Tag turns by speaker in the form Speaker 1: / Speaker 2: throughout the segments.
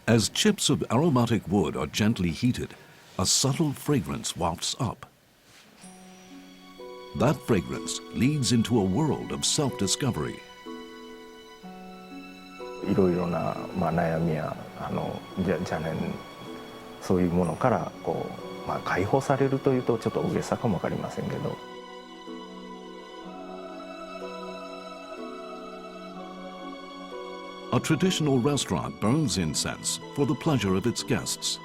Speaker 1: As chips of aromatic wood are gently heated, a subtle fragrance wafts up. That fragrance leads into a world of self-discovery.
Speaker 2: いろいろな、悩みや邪念そういうものから解放されるというとちょっと大げさかもわかりませんけど。
Speaker 1: A traditional restaurant burns incense for the pleasure of its guests.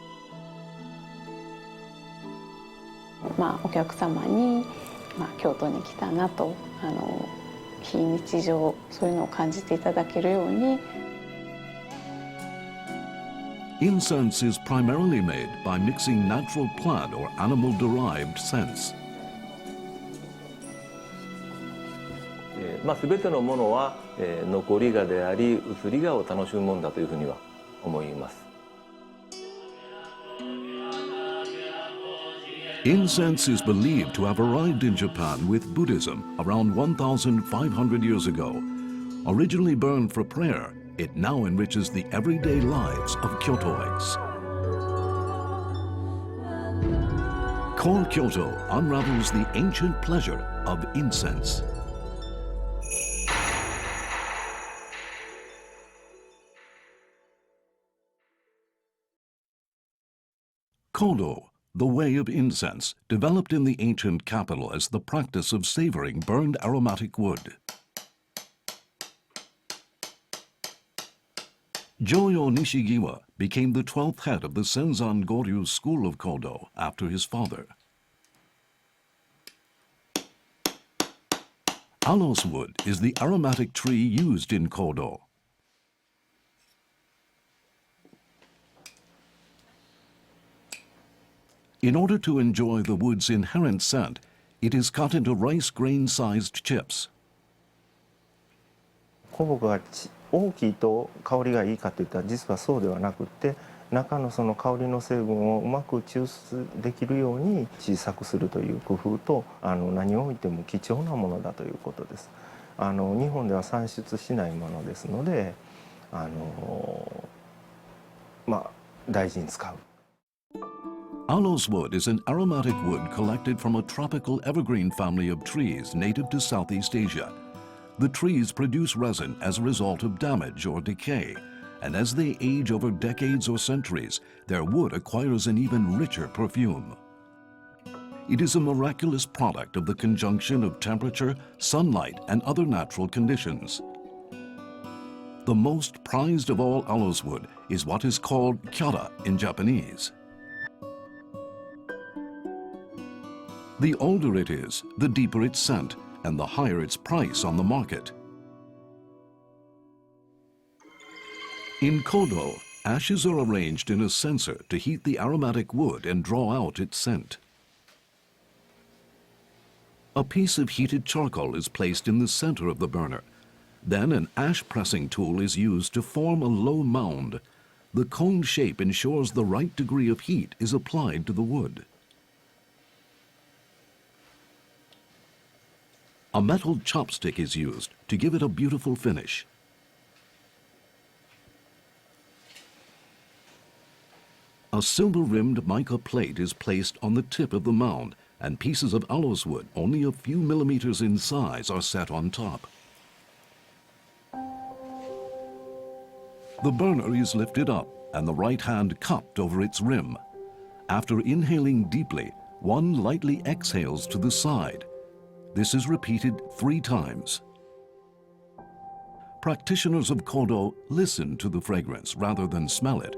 Speaker 3: お客様に、京都に来たなと非日常そういうのを感じていただけるように。
Speaker 1: Incense is primarily made by mixing natural plant or animal-derived scents.
Speaker 2: 全てのものは、残り香であり移り香を楽しむものだというふうには思います。
Speaker 1: Incense is believed to have arrived in Japan with Buddhism around 1,500 years ago. Originally burned for prayer, it now enriches the everyday lives of Kyotoites. Core Kyoto unravels the ancient pleasure of incense. Kodo, the way of incense, developed in the ancient capital as the practice of savoring burned aromatic wood. Joyo Nishigiwa became the 12th head of the Senzan Goryu school of Kodo after his father. Aloes wood is the aromatic tree used in Kodo. In order to enjoy the wood's inherent scent, it is cut into rice grain-sized chips.
Speaker 2: 酵母が大きいと香りがいいかといったら実はそうではなくって中のその香りの成分をうまく抽出できるように小さくするという工夫と何を置いても貴重なものだということです。日本では産出しないものですので大事に使う。
Speaker 1: Aloes wood is an aromatic wood collected from a tropical evergreen family of trees native to Southeast Asia. The trees produce resin as a result of damage or decay, and as they age over decades or centuries, their wood acquires an even richer perfume. It is a miraculous product of the conjunction of temperature, sunlight, and other natural conditions. The most prized of all aloes wood is what is called kyara in Japanese. The older it is, the deeper its scent, and the higher its price on the market. In Kodo, ashes are arranged in a censer to heat the aromatic wood and draw out its scent. A piece of heated charcoal is placed in the center of the burner. Then an ash pressing tool is used to form a low mound. The cone shape ensures the right degree of heat is applied to the wood. A metal chopstick is used to give it a beautiful finish. A silver-rimmed mica plate is placed on the tip of the mound, and pieces of aloes wood only a few millimeters in size are set on top. The burner is lifted up and the right hand cupped over its rim. After inhaling deeply, one lightly exhales to the side. This is repeated 3 times. Practitioners of Kodo listen to the fragrance rather than smell it.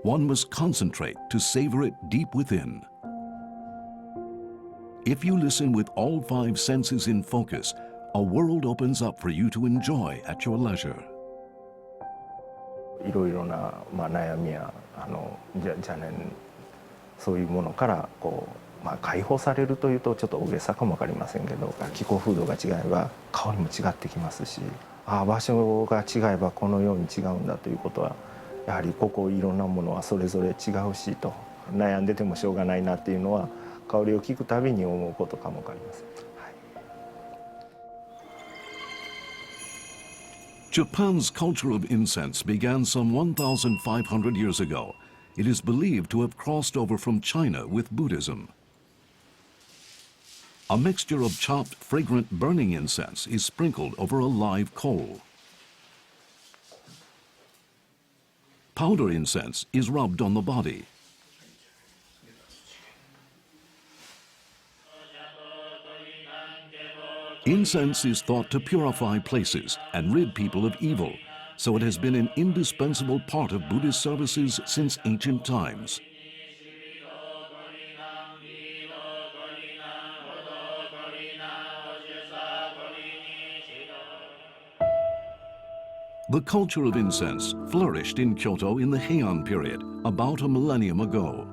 Speaker 1: One must concentrate to savor it deep within. If you listen with all 5 senses in focus, a world opens up for you to enjoy at your leisure.
Speaker 2: いろいろな、悩みや邪念そういうものから解放されるというとちょっと大げさかも分かりませんけど、気候風土が違えば香りも違ってきますし、場所が違えばこのように違うんだということは、やはりここいろんなものはそれぞれ違うしと、悩んでてもしょうがないなっていうのは香りを聞くたびに思うことかも分かりません。
Speaker 1: Japan's culture of incense began some 1,500 years ago. It is believed to have crossed over from China with Buddhism. A mixture of chopped, fragrant burning incense is sprinkled over a live coal. Powder incense is rubbed on the body. Incense is thought to purify places and rid people of evil, so it has been an indispensable part of Buddhist services since ancient times. The culture of incense flourished in Kyoto in the Heian period, about a millennium ago.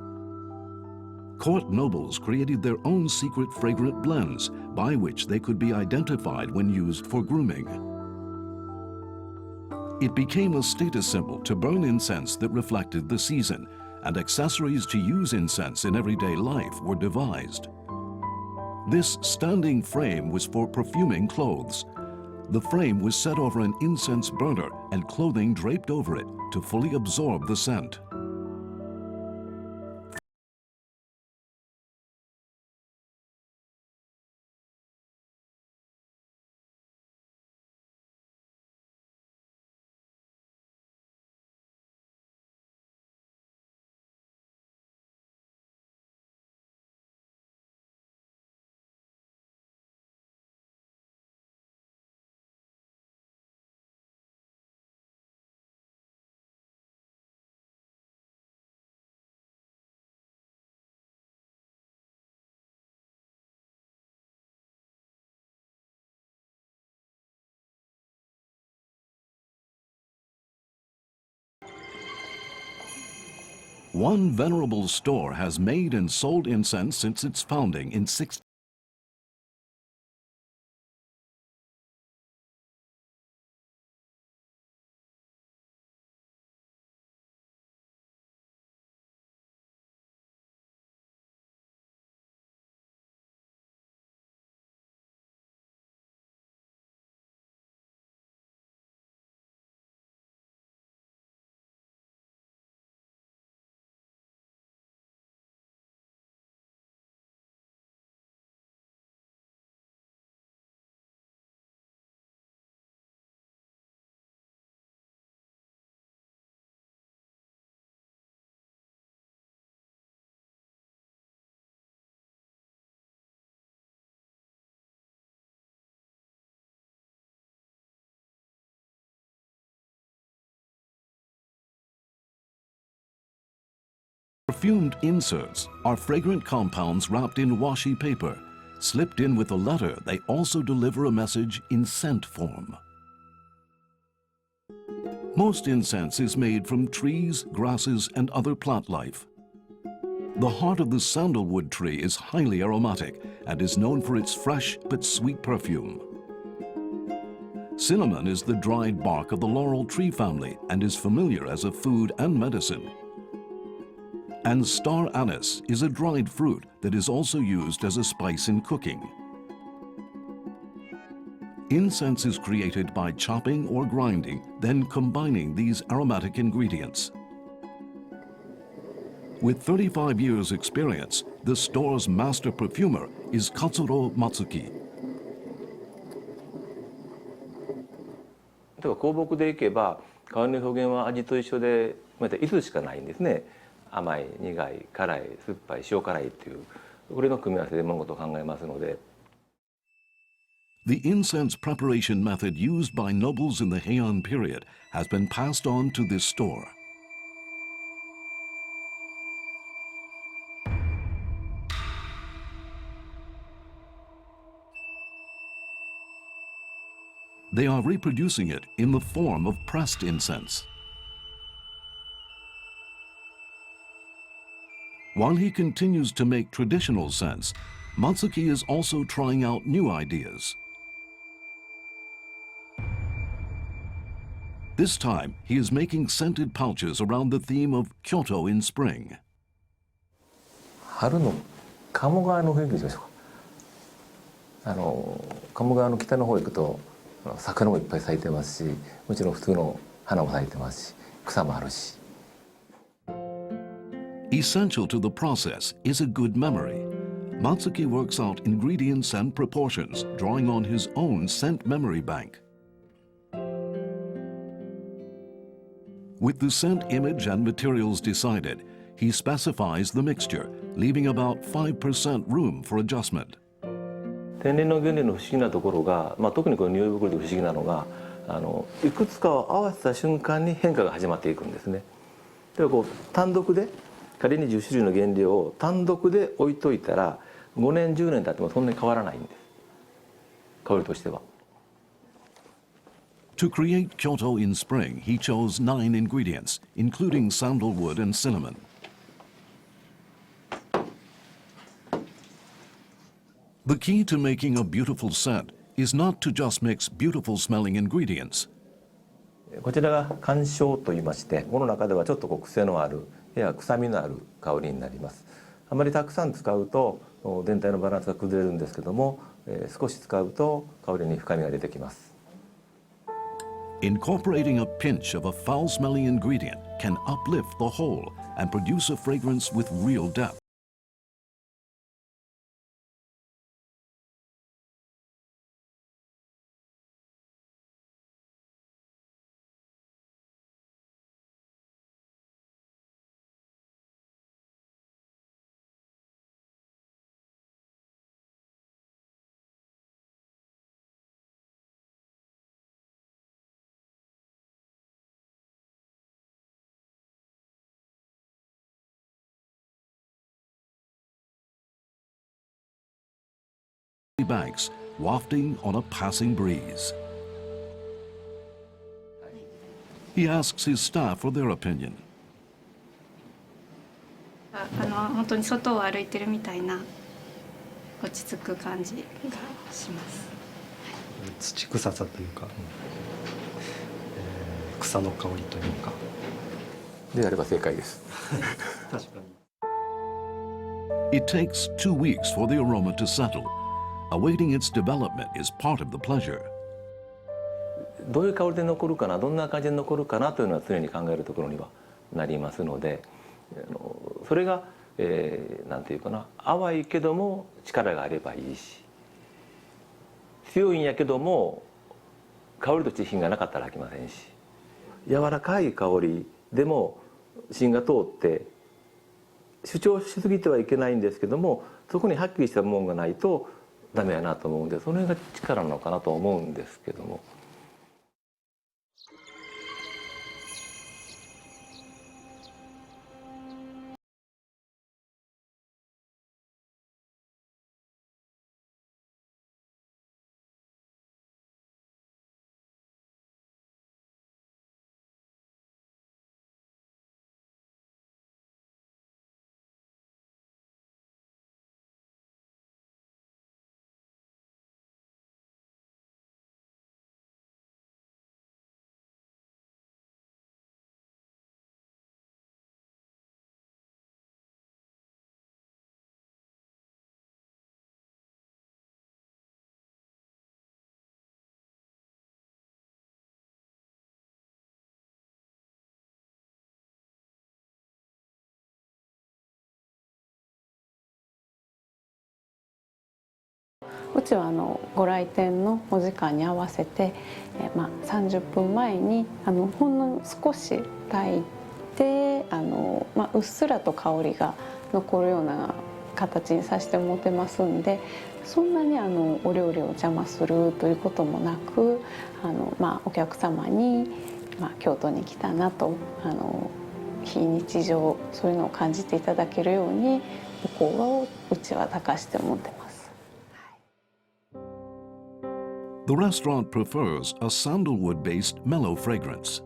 Speaker 1: Court nobles created their own secret fragrant blends by which they could be identified when used for grooming. It became a status symbol to burn incense that reflected the season, and accessories to use incense in everyday life were devised. This standing frame was for perfuming clothes. The frame was set over an incense burner and clothing draped over it to fully absorb the scent. One venerable store has made and sold incense since its founding in 16. Perfumed inserts are fragrant compounds wrapped in washi paper. Slipped in with a letter, they also deliver a message in scent form. Most incense is made from trees, grasses, and other plant life. The heart of the sandalwood tree is highly aromatic and is known for its fresh but sweet perfume. Cinnamon is the dried bark of the laurel tree family and is familiar as a food and medicine. And star anise is a dried fruit that is also used as a spice in cooking. Incense is created by chopping or grinding, then combining these aromatic ingredients. With 35 years' experience, the store's master perfumer is Katsuro Matsuki.
Speaker 4: 例えば香木でいけば香りの表現は味と一緒で伊豆しかないんですね。甘い、苦い、辛い、酸っぱい、塩辛いっていうこれの組み合わせで物事を考えますので。
Speaker 1: The incense preparation method used by nobles in the Heian period has been passed on to this store. They are reproducing it in the form of pressed incense. While he continues to make traditional scents, Matsuki is also trying out new ideas. This time, he is making scented pouches around the theme of Kyoto in spring.
Speaker 4: 春の鴨川の雰囲気にしましょうか。鴨川の北の方行くと桜もいっぱい咲いてますし、もちろん普通の花も咲いてますし、草もあるし。
Speaker 1: Essential to the process is a good memory. Matsuki works out ingredients and proportions, drawing on his own scent memory bank. With the scent image and materials decided, he specifies the mixture, leaving about 5% room for adjustment.
Speaker 4: 天然の原料の不思議なところが、特にこの匂い袋で不思議なのが、いくつかを合わせた瞬間に変化が始まっていくんですね。ではこう単独で仮に10種類の原料を単独で置いといたら5年10年経ってもそんなに変わらないんです、香りとしては。
Speaker 1: To create Kyoto in spring, he chose 9 ingredients, including sandalwood and cinnamon. The key to making a beautiful scent is not to just mix beautiful smelling ingredients.
Speaker 4: こちらが干渉といいまして、この中ではちょっと癖のあるやや臭みのある香りになります。あまりたくさん使うと全体のバランスが崩れるんですけども、少し使うと香りに深みが出てきます。
Speaker 1: Incorporating a pinch of a foul-smelling ingredient can uplift the whole and produce a fragrance with real depth. Bags wafting on a passing breeze. He asks his staff for their opinion.
Speaker 5: 本当に外を歩いてるみたいな落ち着く感じがします。
Speaker 6: 土臭さというか、草の香りというか。
Speaker 4: であれば正解です。
Speaker 6: 確かに。
Speaker 1: It takes 2 weeks for the aroma to settle. Awaiting its development is part of the pleasure.
Speaker 4: どういう香りで残るかな、どんな感じで残るかなというのは常に考えるところにはなりますので、それがなんていうかな、淡いけども力があればいいし、強いんやけども香りとして品がなかったら飽きませんし、柔らかい香りでも芯が通って主張しすぎてはいけないんですけども、そこにはっきりしたものがないとダメやなと思うんで、その辺が力なのかなと思うんですけども。
Speaker 3: うちはご来店のお時間に合わせて、30分前にほんの少し炊いてうっすらと香りが残るような形にさせてもらってますんで、そんなにお料理を邪魔するということもなく、お客様に、京都に来たなと非日常そういうのを感じていただけるようにお香をうちは炊かしてもらってます。
Speaker 1: The restaurant prefers a sandalwood-based mellow fragrance.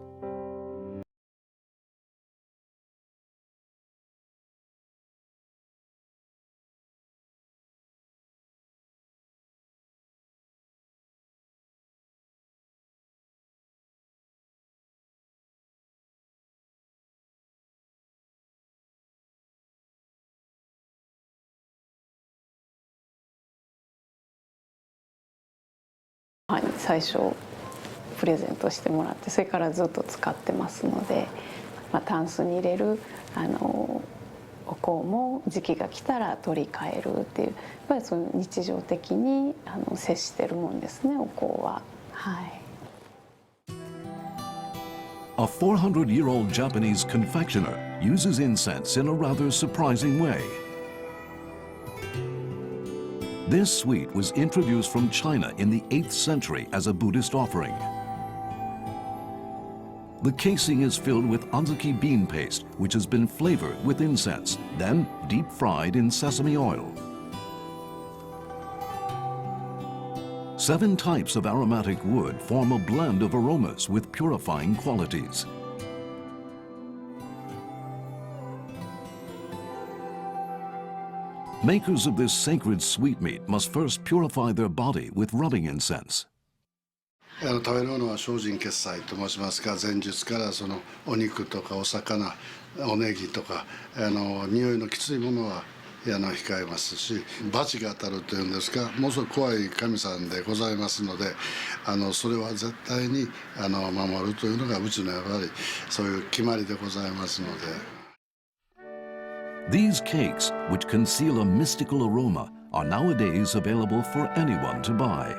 Speaker 3: はい、最初プレゼントしてもらって、それからずっと使ってますので、タンスに入れるお香も時期が来たら取り替えるっていう、やっぱりその日常的に接してるもんですね、お香は。はい。
Speaker 1: A 400-year-old Japanese confectioner uses incense in a rather surprising way. This sweet was introduced from China in the 8th century as a Buddhist offering. The casing is filled with anzuki bean paste, which has been flavored with incense, then deep fried in sesame oil. 7 types of aromatic wood form a blend of aromas with purifying qualities. Makers of this sacred sweetmeat must first purify their body with rubbing incense.
Speaker 7: 食べるものは精進潔斎と申しますが、前日からそのお肉とかお魚、おネギとか匂いのきついものは控えますし、罰が当たるというんですか、ものすごく怖い神さんでございますので、それは絶対に守るというのがうちのやっぱりそういう決まりでございますので。
Speaker 1: These cakes, which conceal a mystical aroma, are nowadays available for anyone to buy.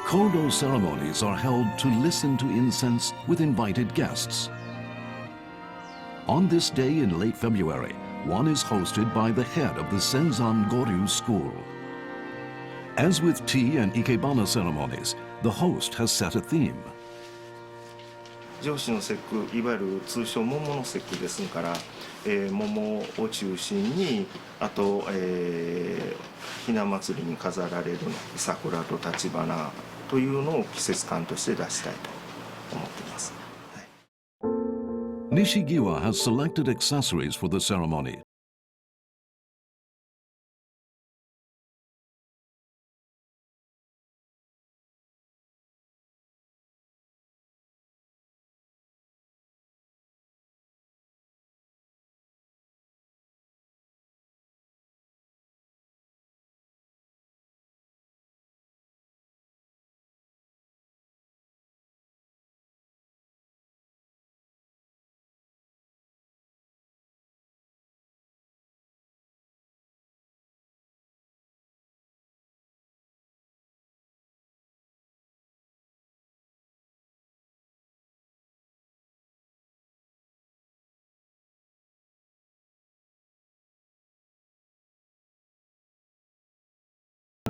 Speaker 1: Kodo ceremonies are held to listen to incense with invited guests. On this day in late February, one is hosted by the head of the Senzan Goryu school. As with tea and ikebana ceremonies, the host has set a theme.
Speaker 2: 上司の節句、いわゆる通称桃の節句ですから、桃を中心に、あと、ひな祭りに飾られる桜と立花というのを季節感として出したいと思っています。はい、
Speaker 1: Nishigiwa has selected accessories for the ceremony.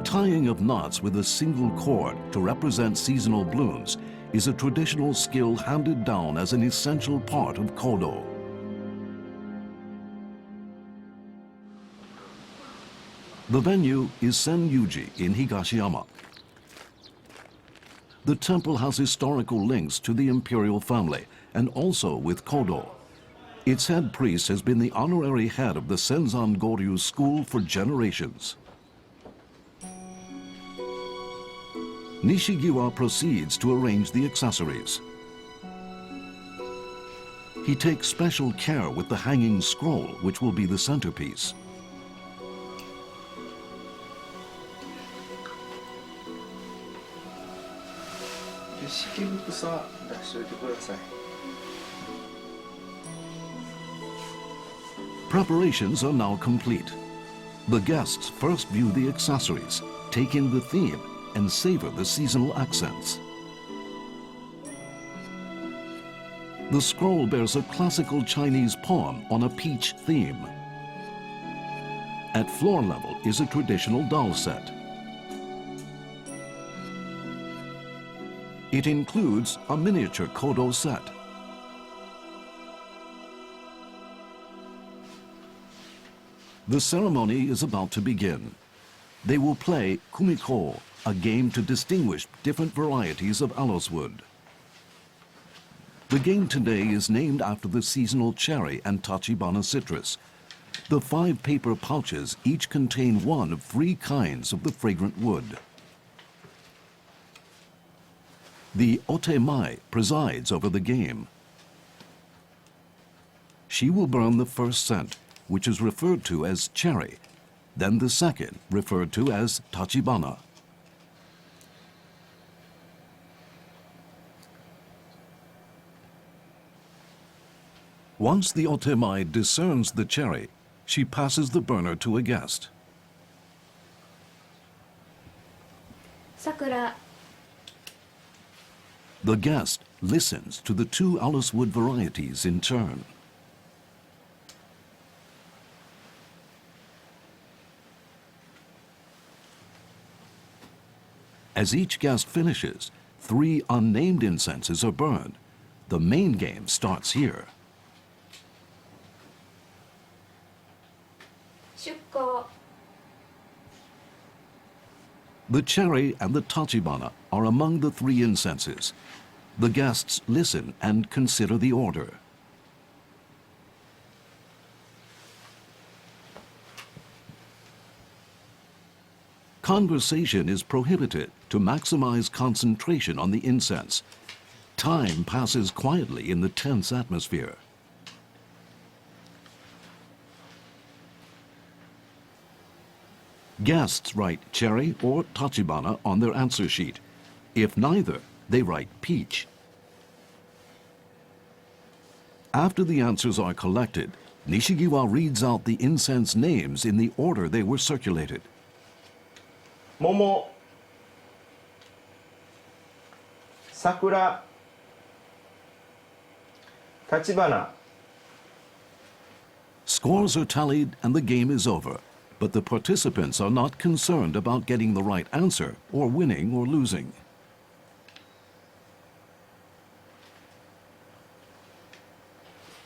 Speaker 1: Tying of knots with a single cord to represent seasonal blooms is a traditional skill handed down as an essential part of Kodo. The venue is Senyuji in Higashiyama. The temple has historical links to the imperial family and also with Kodo. Its head priest has been the honorary head of the Senzan Goryu school for generations. Nishigiwa proceeds to arrange the accessories. He takes special care with the hanging scroll, which will be the centerpiece. Preparations are now complete. The guests first view the accessories, take in the theme, and savor the seasonal accents. The scroll bears a classical Chinese poem on a peach theme. At floor level is a traditional doll set. It includes a miniature Kodo set. The ceremony is about to begin. They will play kumiko, a game to distinguish different varieties of aloes wood. The game today is named after the seasonal cherry and tachibana citrus. The 5 paper pouches each contain one of 3 kinds of the fragrant wood. The otemai presides over the game. She will burn the first scent, which is referred to as cherry, then the second, referred to as tachibana. Once the otemai discerns the cherry, she passes the burner to a guest.
Speaker 8: 桜
Speaker 1: The guest listens to the two Alice wood varieties in turn. As each guest finishes, 3 unnamed incenses are burned. The main game starts here.
Speaker 8: 出港
Speaker 1: The cherry and the tachibana are among the 3 incenses. The guests listen and consider the order. Conversation is prohibited to maximize concentration on the incense. Time passes quietly in the tense atmosphere. Guests write cherry or tachibana on their answer sheet. If neither, they write peach. After the answers are collected, Nishigiwa reads out the incense names in the order they were circulated.
Speaker 2: 桃、桜、橘花。
Speaker 1: Scores are tallied and the game is over, but the participants are not concerned about getting the right answer or winning or losing.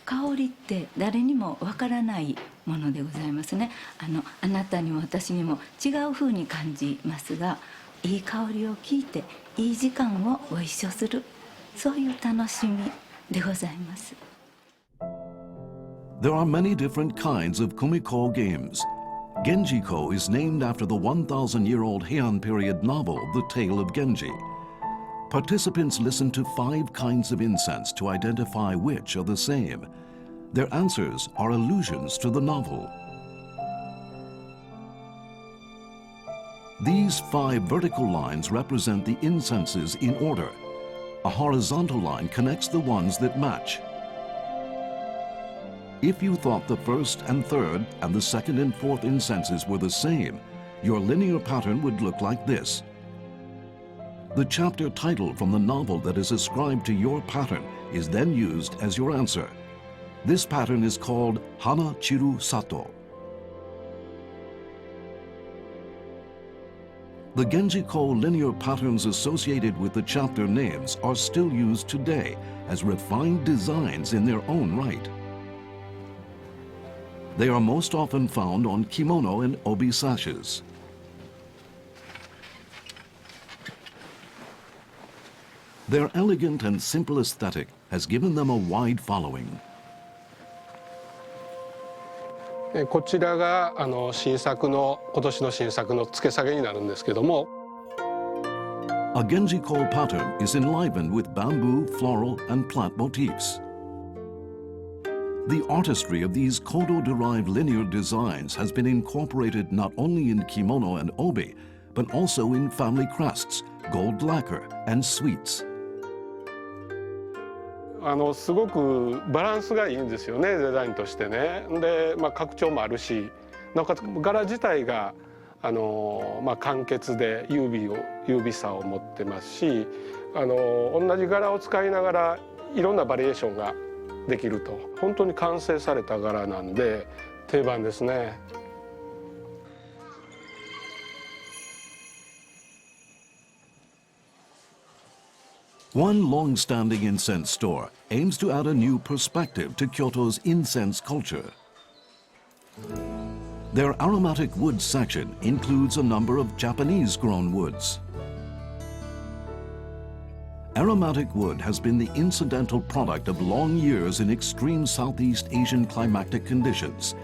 Speaker 9: 香りって誰にもわからないものでございますね。あなたにも私にも違う風に感じますが、いい香りを聞いていい時間をご一緒する、そういう楽しみでございます。
Speaker 1: There are many different kinds of kumiko games. Genjiko is named after the 1,000-year-old Heian period novel, The Tale of Genji. Participants listen to 5 kinds of incense to identify which are the same. Their answers are allusions to the novel. These 5 vertical lines represent the incenses in order. A horizontal line connects the ones that match. If you thought the first and third and the second and fourth incenses were the same, your linear pattern would look like this. The chapter title from the novel that is ascribed to your pattern is then used as your answer. This pattern is called Hana Chiru Sato. The Genjiko linear patterns associated with the chapter names are still used today as refined designs in their own right. They are most often found on kimono and obi sashes. Their elegant and simple aesthetic has given them a wide following.
Speaker 10: こちらが今年の新作の付け下げになるんですけども。
Speaker 1: A Genjiko pattern is enlivened with bamboo, floral, and plant motifs. The artistry of these Kodo-derived linear designs has been incorporated not only in kimono and obi, but also in family crests, gold lacquer, and sweets.
Speaker 10: すごくバランスがいいんですよね、デザインとしてね。で、格調もあるし、なおかつ柄自体が簡潔で優美さを持ってますし、同じ柄を使いながらいろんなバリエーションができると。本当に完成された柄なんで定番ですね。
Speaker 1: One long-standing incense store aims to add a new perspective to Kyoto's incense culture. Their aromatic wood section includes a number of Japanese-grown woods. Aromatic wood has been the incidental product of long years in extreme Southeast Asian climatic conditions.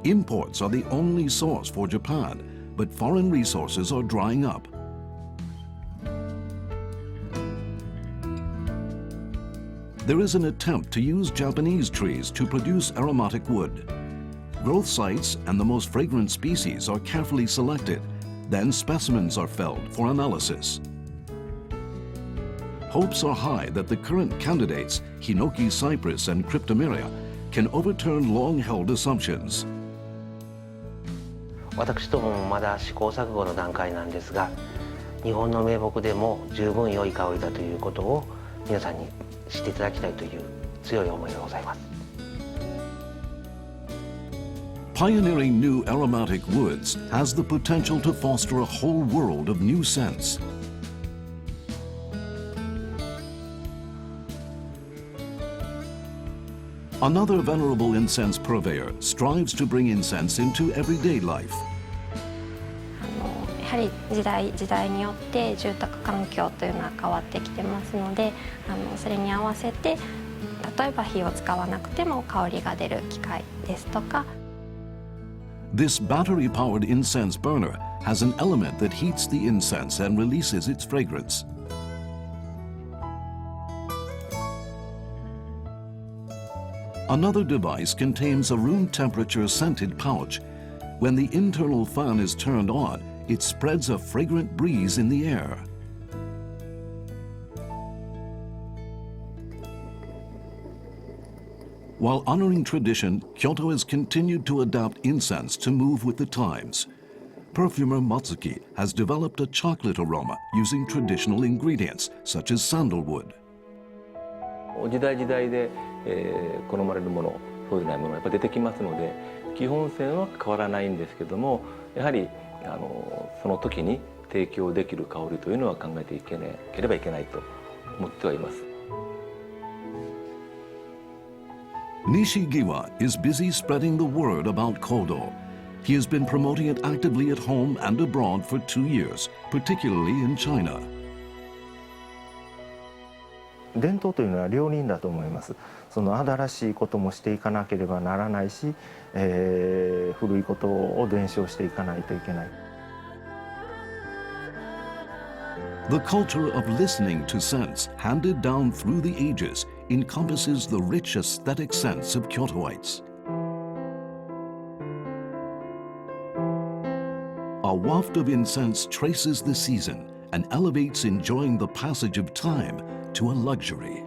Speaker 1: Imports are the only source for Japan, but foreign resources are drying up. There is an attempt to use Japanese trees to produce aromatic wood. Growth sites and the most fragrant species are carefully selected. Then specimens are felled for analysis. Hopes are high that the current candidates, Hinoki cypress and Cryptomeria, can overturn long-held assumptions.
Speaker 8: 私どももまだ試行錯誤の段階なんですが、日本の名木でも十分良い香りだということを皆さんに知っていただきたいという強い思いがございます。
Speaker 1: Pioneering new aromatic woods has the potential to foster a whole world of new scents. Another venerable incense purveyor strives to bring incense into everyday life.
Speaker 11: やはり時代によって住宅環境というのは変わってきてますので、それに合わせて例えば火を使わなくても香りが出る機械ですとか。
Speaker 1: This battery-powered incense burner has an element that heats the incense and releases its fragrance. Another device contains a room-temperature scented pouch. When the internal fan is turned on, it spreads a fragrant breeze in the air. While honoring tradition, Kyoto has continued to adapt incense to move with the times. Perfumer Matsuki has developed a chocolate aroma using traditional ingredients such as sandalwood.
Speaker 4: 時代時代で、好まれるもの、そうでないものがやっぱ出てきますので、基本線は変わらないんですけども、やはりその時に提供できる香りというのは考えていけなければいけないと思ってはいます。
Speaker 1: Nishigiwa is busy spreading the word about Kodo. He has been promoting it actively at home and abroad for 2 years, particularly in China.
Speaker 2: 伝統というのは両輪だと思います。その新しいこともしていかなければならないし、古いことを伝承していかないといけない。
Speaker 1: The culture of listening to scents handed down through the ages encompasses the rich aesthetic sense of Kyotoites. A waft of incense traces the season and elevates enjoying the passage of time to a luxury.